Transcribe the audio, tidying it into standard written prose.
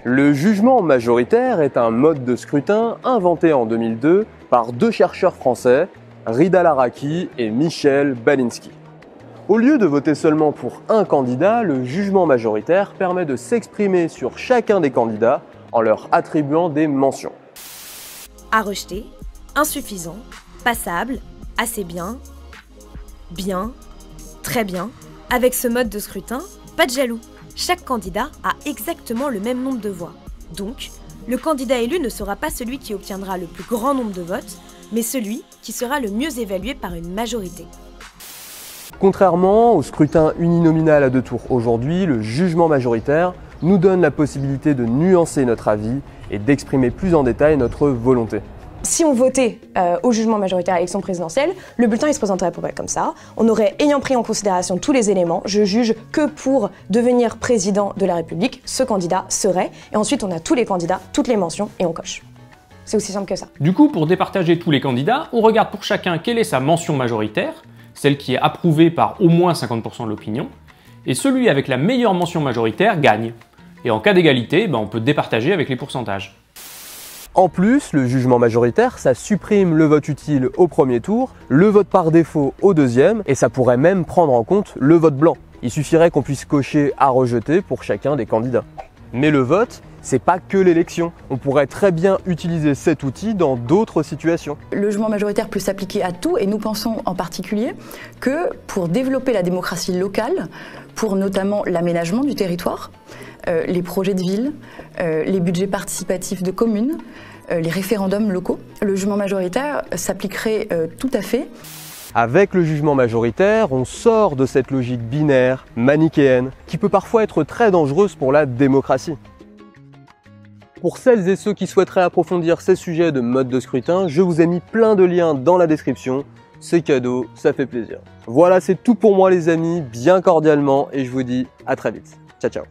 Le jugement majoritaire est un mode de scrutin inventé en 2002 par deux chercheurs français, Rida Laraki et Michel Balinski. Au lieu de voter seulement pour un candidat, le jugement majoritaire permet de s'exprimer sur chacun des candidats en leur attribuant des mentions. À rejeter, insuffisant, passable, assez bien, bien, très bien. Avec ce mode de scrutin, pas de jaloux. Chaque candidat a exactement le même nombre de voix. Donc, le candidat élu ne sera pas celui qui obtiendra le plus grand nombre de votes, mais celui qui sera le mieux évalué par une majorité. Contrairement au scrutin uninominal à deux tours aujourd'hui, le jugement majoritaire nous donne la possibilité de nuancer notre avis et d'exprimer plus en détail notre volonté. Si on votait au jugement majoritaire à l'élection présidentielle, le bulletin il se présenterait à peu près comme ça. On aurait, ayant pris en considération tous les éléments, je juge que pour devenir président de la République, ce candidat serait, et ensuite on a tous les candidats, toutes les mentions, et on coche. C'est aussi simple que ça. Du coup, pour départager tous les candidats, on regarde pour chacun quelle est sa mention majoritaire, celle qui est approuvée par au moins 50% de l'opinion, et celui avec la meilleure mention majoritaire gagne. Et en cas d'égalité, on peut départager avec les pourcentages. En plus, le jugement majoritaire, ça supprime le vote utile au premier tour, le vote par défaut au deuxième, et ça pourrait même prendre en compte le vote blanc. Il suffirait qu'on puisse cocher à rejeter pour chacun des candidats. Mais le vote, c'est pas que l'élection. On pourrait très bien utiliser cet outil dans d'autres situations. Le jugement majoritaire peut s'appliquer à tout et nous pensons en particulier que pour développer la démocratie locale, pour notamment l'aménagement du territoire, les projets de ville, les budgets participatifs de communes, les référendums locaux, le jugement majoritaire s'appliquerait tout à fait. Avec le jugement majoritaire, on sort de cette logique binaire, manichéenne, qui peut parfois être très dangereuse pour la démocratie. Pour celles et ceux qui souhaiteraient approfondir ces sujets de mode de scrutin, je vous ai mis plein de liens dans la description. C'est cadeau, ça fait plaisir. Voilà, c'est tout pour moi les amis, bien cordialement, et je vous dis à très vite. Ciao, ciao.